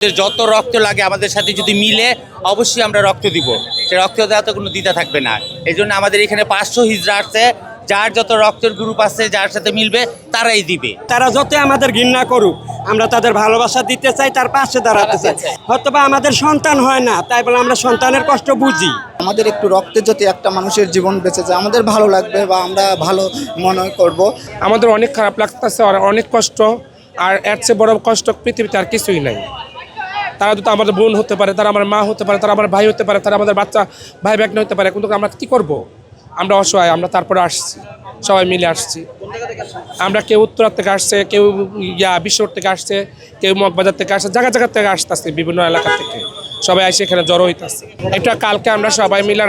যত রক্ত লাগে আমাদের সাথে যদি মিলে অবশ্যই আমরা রক্ত দিব। সে রক্ত দেওয়াতে কোনো দ্বিধা থাকবে না। এই জন্য আমাদের এখানে 500 হিজড়া আসছে, যার যত রক্তের গ্রুপ আছে যার সাথে মিলবে তারাই দিবে। তারা যত আমাদের ঘৃণা করুক, আমরা তাদের ভালোবাসা দিতে চাই, তার পাশে দাঁড়াতে চাই। হয়তোবা আমাদের সন্তান হয় না, তাই বলে আমরা সন্তানের কষ্ট বুঝি। আমাদের একটু রক্তে যদি একটা মানুষের জীবন বেঁচে যায় আমাদের ভালো লাগবে বা আমরা ভালো মনে করব। আমাদের অনেক খারাপ লাগতেছে, আর অনেক কষ্ট। আর এর চেয়ে বড় কষ্ট পৃথিবীতে আর কিছুই নাই। তারা তো আমাদের বোন হতে পারে, তারা আমার মা হতে পারে, তারা আমার ভাই হতে পারে, তারা আমাদের বাচ্চা ভাই ব্যাগ হতে পারে, কিন্তু আমরা কী করবো? আমরা অসহায়, আমরা তারপরে আসছি, সবাই মিলে আসছি। আমরা কেউ উত্তরা থেকে আসছে, কেউ বিশ্বর থেকে আসছে, কেউ মগবাজার থেকে আসছে, জায়গা জায়গা থেকে আসতেছে, বিভিন্ন এলাকা থেকে সবাই এসে এখানে জড়ো হইতেছে। এটা কালকে আমরা সবাই মিলে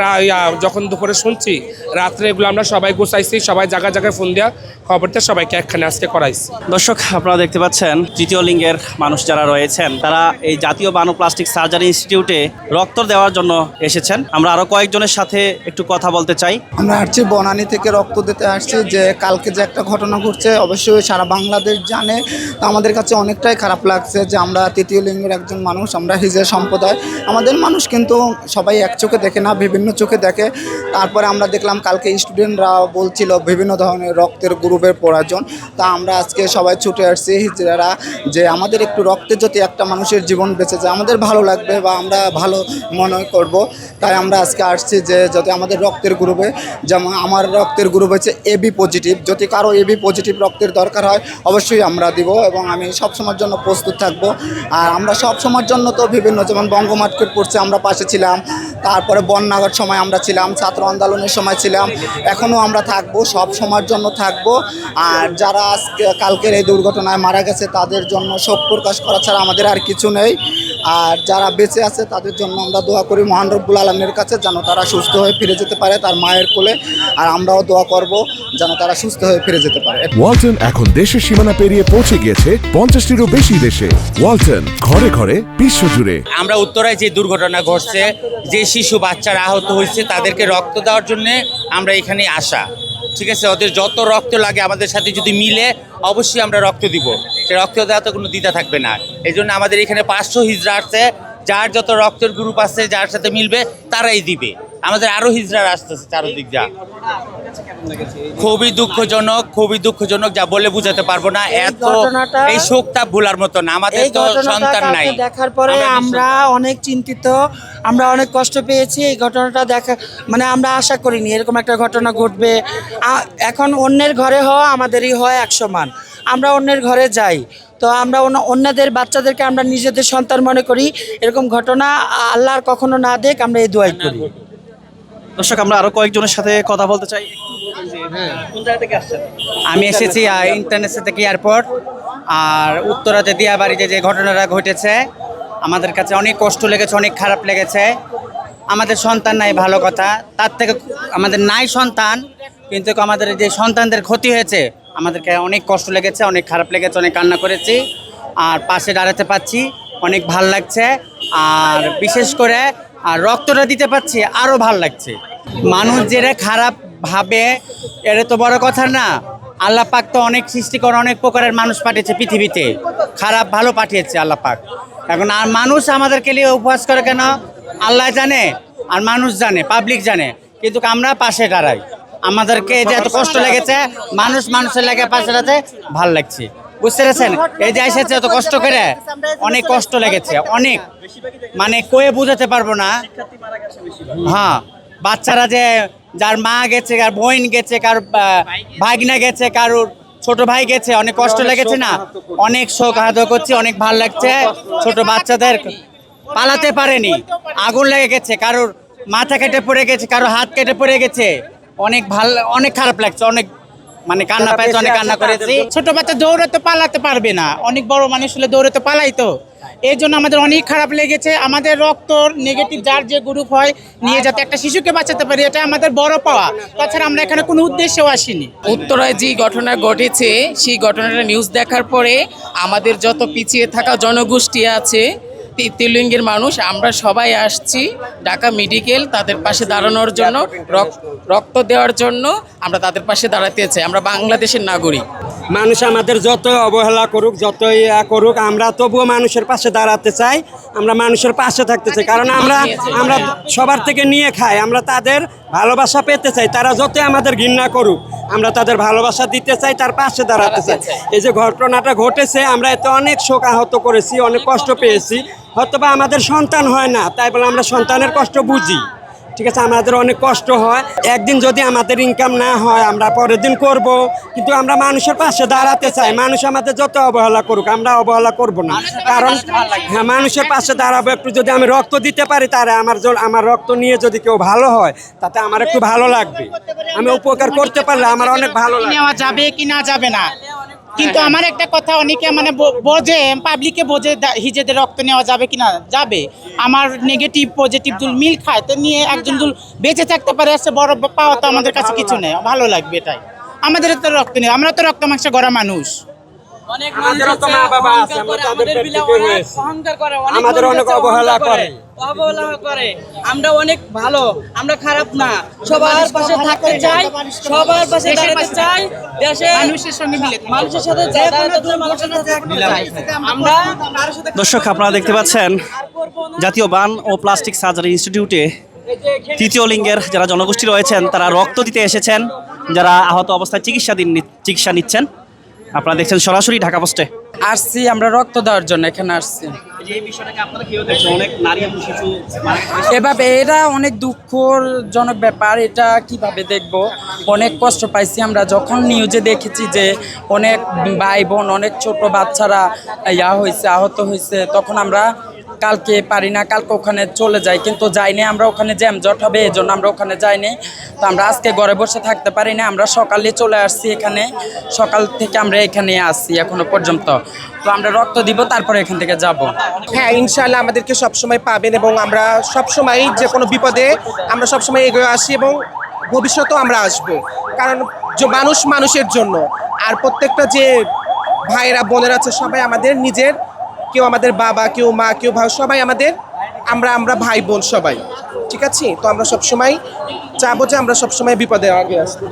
যখন দুপুরে শুনছি, রাত্রে এগুলো আমরা সবাই গুছাইছি, সবাই জায়গায় জায়গায় ফোন দেওয়া খবরটা সবাইকে একখানে আজকে করাইছি। দর্শক, আপনারা দেখতে পাচ্ছেন তৃতীয় লিঙ্গের মানুষ যারা রয়েছেন তারা এই জাতীয় বায়োপ্লাস্টিক সার্জারি ইনস্টিটিউটে রক্ত দেওয়ার জন্য এসেছেন। আমরা আরো কয়েকজনের সাথে একটু কথা বলতে চাই। আমরা আসছি বনানী থেকে রক্ত দিতে আসছি। যে কালকে যে একটা ঘটনা ঘটছে অবশ্যই সারা বাংলাদেশ জানে, তো আমাদের কাছে অনেকটাই খারাপ লাগছে যে আমরা তৃতীয় লিঙ্গের একজন মানুষ, আমরা হিজড়া সম্প্রদায়। আমাদের মানুষ কিন্তু সবাই এক চোখে দেখে না, বিভিন্ন চোখে দেখে। তারপরে আমরা দেখলাম কালকে স্টুডেন্টরা বলছিল বিভিন্ন ধরনের রক্তের গ্রুপের প্রয়োজন, তা আমরা আজকে সবাই ছুটে আসছি হিজড়ারা, যে আমাদের একটু রক্তে যদি একটা মানুষের জীবন বেঁচে যায় আমাদের ভালো লাগবে বা আমরা ভালো মনে করব। তাই আমরা আজকে আসছি যে যদি আমাদের রক্তের গ্রুপে, যেমন আমার রক্তের গ্রুপ হচ্ছে এবি পজিটিভ, যদি কারো এবি পজিটিভ রক্তের দরকার হয় অবশ্যই আমরা দিব এবং আমি সবসময়ের জন্য প্রস্তুত থাকব। আর আমরা সবসময়ের জন্য তো বিভিন্ন, যেমন বঙ্গমার্কেট পড়ছে আমরা পাশে ছিলাম, তারপরে বন্যার সময় আমরা ছিলাম, ছাত্র আন্দোলনের সময় ছিলাম, এখনও আমরা থাকবো, সব সময়ের জন্য থাকবো। আর যারা আজকে কালকের এই দুর্ঘটনায় মারা গেছে তাদের জন্য শোক প্রকাশ করা ছাড়া আমাদের আর কিছু নেই। আর যারা বেঁচে আছে তাদের জন্য আমরা দোয়া করি মহান রব্বুল আলামিনের কাছে যেন তারা সুস্থ হয়ে ফিরে যেতে পারে তার মায়ের কোলে। আর আমরাও দোয়া করব যেন তারা সুস্থ হয়ে ফিরে যেতে পারে। ওয়ালটন এখন দেশের সীমানা পেরিয়ে পৌঁছে গিয়েছে 50টিরও বেশি দেশে। ওয়ালটন, ঘরে ঘরে বিশ্বজুড়ে। আমরা উত্তরায় যে দুর্ঘটনা ঘটছে, যে শিশু বাচ্চারা আহত হয়েছে তাদেরকে রক্ত দেওয়ার জন্য আমরা এখানে আসা। ঠিক আছে, ওদের যত রক্ত লাগে আমাদের সাথে যদি মিলে অবশ্যই আমরা রক্ত দিব। সে রক্ত দেওয়াতে কোনো দ্বিধা থাকবে না। এই জন্য আমাদের এখানে 500 হিজড়া আসছে, যার যত রক্তের গ্রুপ আছে যার সাথে মিলবে তারাই দিবে। আমাদের আরো হিজড়া আসতেছে চারদিক যা। খুবই দুঃখজনক, যা বলে বুঝাতে পারবো না। এত এই শোকটা ভোলার মতো না। আমাদের তো সন্তান নাই। দেখার পরে আমরা অনেক চিন্তিত, আমরা অনেক কষ্ট পেয়েছি। এই ঘটনাটা মানে আমরা আশা করিনি এরকম একটা ঘটনা ঘটবে। এখন অন্যের ঘরে হওয়া আমাদেরই হয় 100 মান। আমরা অন্যের ঘরে যাই, তো আমরা অন্যদের বাচ্চাদেরকে আমরা নিজেদের সন্তান মনে করি। এরকম ঘটনা আল্লাহর কখনো না দেখ, আমরা এই দোয়াই করি। দর্শক, আমরা আরো কয়েকজনের সাথে কথা বলতে চাই। কোন জায়গা থেকে আসছেন? আমি এসেছি ইন্টারন্যাশনাল থেকে এয়ারপোর্ট। আর উত্তরাতে দিয়াবাড়িতে যে ঘটনাটা ঘটেছে আমাদের কাছে অনেক কষ্ট লেগেছে, অনেক খারাপ লেগেছে। আমাদের সন্তান নাই ভালো কথা, তার থেকে আমাদের নাই সন্তান, কিন্তু আমাদের যে সন্তানদের ক্ষতি হয়েছে আমাদেরকে অনেক কষ্ট লেগেছে, অনেক খারাপ লেগেছে, অনেক কান্না করেছি। আর পাশে দাঁড়াতে পারছি, অনেক ভাল লাগছে। আর বিশেষ করে আর রক্তটা দিতে পারছি, আরও ভাল লাগছে। মানুষ যেটা খারাপ ভাবে এটা তো বড় কথা না। আল্লাহ পাক তো অনেক সৃষ্টি করে, অনেক প্রকারের মানুষ পাঠিয়েছে পৃথিবীতে, খারাপ ভালো পাঠিয়েছে আল্লাহ পাক। এখন আর মানুষ আমাদেরকে নিয়ে উপহাস করে কেন আল্লাহ জানে, আর মানুষ জানে, পাবলিক জানে, কিন্তু আমরা পাশে দাঁড়াই। আমাদেরকে যে এত কষ্ট লেগেছে, মানুষের লেগে পাশে দাঁড়াতে ভাল লাগছে, বুঝতে পেরেছেন? এই যে এসেছে এত কষ্ট করে, অনেক কষ্ট লেগেছে, অনেক, মানে কয়ে বোঝাতে পারবো না। হ্যাঁ, বাচ্চারা যে যার মা গেছে, কার বোন গেছে, কার ভাগনা গেছে, কারোর ছোট ভাই গেছে, অনেক কষ্ট লেগেছে না, অনেক শোক আহত করছি, অনেক ভাল লাগছে। ছোট বাচ্চাদের পালাতে পারেনি, আগুন লেগে গেছে, কারোর মাথা কেটে পড়ে গেছে, কারোর হাত কেটে পড়ে গেছে, অনেক খারাপ লাগছে, অনেক মানে কান্না পাইছে, অনেক কান্না করেছি। ছোট বাচ্চা দৌড়াতে পালাতে পারবে না, অনেক বড় মানুষ হলে দৌড়াতে পালাই, তো এই জন্য আমাদের অনেক খারাপ লেগেছে। আমাদের রক্ত নেগেটিভ যার যে গ্রুপ হয় নিয়ে যাতে একটা শিশুকে বাঁচাতে পারি, এটা আমাদের বড় পাওয়া। তাছাড়া আমরা এখানে কোনো উদ্দেশ্যেও আসিনি। উত্তরায় যে ঘটনা ঘটেছে সেই ঘটনাটা নিউজ দেখার পরে আমাদের যত পিছিয়ে থাকা জনগোষ্ঠী আছে তৃতীয় লিঙ্গের মানুষ আমরা সবাই আসছি ঢাকা মেডিকেল তাদের পাশে দাঁড়ানোর জন্য, রক্ত দেওয়ার জন্য আমরা তাদের পাশে দাঁড়াতে চাই। আমরা বাংলাদেশের নাগরিক। মানুষ আমাদের যত অবহেলা করুক, যত ইয়া করুক, আমরা তবুও মানুষের পাশে দাঁড়াতে চাই। আমরা মানুষের পাশে থাকতে চাই, কারণ আমরা সবার থেকে নিয়ে খাই। আমরা তাদের ভালোবাসা পেতে চাই। তারা যত আমাদের ঘৃণা করুক, আমরা তাদের ভালোবাসা দিতে চাই, তার পাশে দাঁড়াতে চাই। এই যে ঘটনাটা ঘটেছে, আমরা এতে অনেক শোক আহত করেছি, অনেক কষ্ট পেয়েছি। হয়তোবা আমাদের সন্তান হয় না, তাই বলে আমরা সন্তানের কষ্ট বুঝি। ঠিক আছে, আমাদের অনেক কষ্ট হয়। একদিন যদি আমাদের ইনকাম না হয়, আমরা পরের দিন করব, কিন্তু আমরা মানুষের পাশে দাঁড়াতে চাই। মানুষ আমাদের যত অবহেলা করুক, আমরা অবহেলা করব না। কারণ হ্যাঁ, মানুষের পাশে দাঁড়াবো। একটু যদি আমি রক্ত দিতে পারি, তাহলে আমার রক্ত নিয়ে যদি কেউ ভালো হয়, তাতে আমার একটু ভালো লাগবে। আমি উপকার করতে পারলে আমার অনেক ভালো লাগবে। নেওয়া যাবে কি না যাবে না, কিন্তু আমার একটা কথা, অনেকে মানে বোঝে, পাবলিকে বোঝে হিজেদের রক্ত নেওয়া যাবে কি না যাবে। আমার নেগেটিভ পজিটিভ দুল মিল খায়, তো নিয়ে একজন দুল বেঁচে থাকতে পারে, আসছে বড় পাওয়া তো আমাদের কাছে কিছু নেই। ভালো লাগবে এটাই। আমাদের তো রক্ত নেই, আমরা তো রক্ত মাংস গড়া মানুষ। আমাদেরও তো মা বাবা আছে, আমরা তাদের পেট থেকে হয়েছি। আমাদের অনেক অবহেলা করে। আমরা অনেক ভালো, আমরা খারাপ না। সবার পাশে থাকতে চাই, সবার পাশে দাঁড়াতে চাই, দেশের মানুষের সঙ্গে মিলে থাকি। মানুষের সাথে মানুষের সাথে থাকতে চাই। আমরা দর্শক, আপনারা দেখতে পাচ্ছেন জাতীয় বান ও প্লাস্টিক সার্জারি ইনস্টিটিউটে তৃতীয় লিঙ্গের যারা জনগোষ্ঠী রয়েছেন, তারা রক্ত দিতে এসেছেন, যারা আহত অবস্থায় চিকিৎসা নিচ্ছেন। আপনারা দেখছেন সরাসরি ঢাকা পোস্টে। আসছি আমরা রক্ত দেওয়ার জন্য, এখানে আসছি। এভাবে এটা অনেক দুঃখজনক ব্যাপার। এটা কিভাবে দেখব, অনেক কষ্ট পাইছি আমরা যখন নিউজে দেখেছি যে অনেক ভাই বোন, অনেক ছোট বাচ্চারা আহত হয়েছে, তখন আমরা কালকে পারি না, কালকে ওখানে চলে যাই, কিন্তু যাইনি। আমরা ওখানে জ্যামজট হবে, এই জন্য আমরা ওখানে যাইনি। তো আমরা আজকে ঘরে বসে থাকতে পারি না, আমরা সকালে চলে আসছি এখানে। সকাল থেকে আমরা এখানে আসছি এখনো পর্যন্ত। তো আমরা রক্ত দিব, তারপরে এখান থেকে যাব। হ্যাঁ, ইনশাআল্লাহ আমাদেরকে সবসময় পাবেন, এবং আমরা সবসময় যে কোনো বিপদে আমরা সবসময় এগিয়ে আসি, এবং ভবিষ্যতেও আমরা আসব। কারণ যে মানুষ মানুষের জন্য, আর প্রত্যেকটা যে ভাইয়েরা বোনেরা আছে, সবাই আমাদের নিজের, কেউ আমাদের বাবা, কেউ মা, কেউ ভাই, সবাই আমাদের, আমরা ভাই বোন সবাই। ঠিক আছে, তো আমরা সবসময় চাবো যে আমরা সবসময় বিপদে আগে আসবো।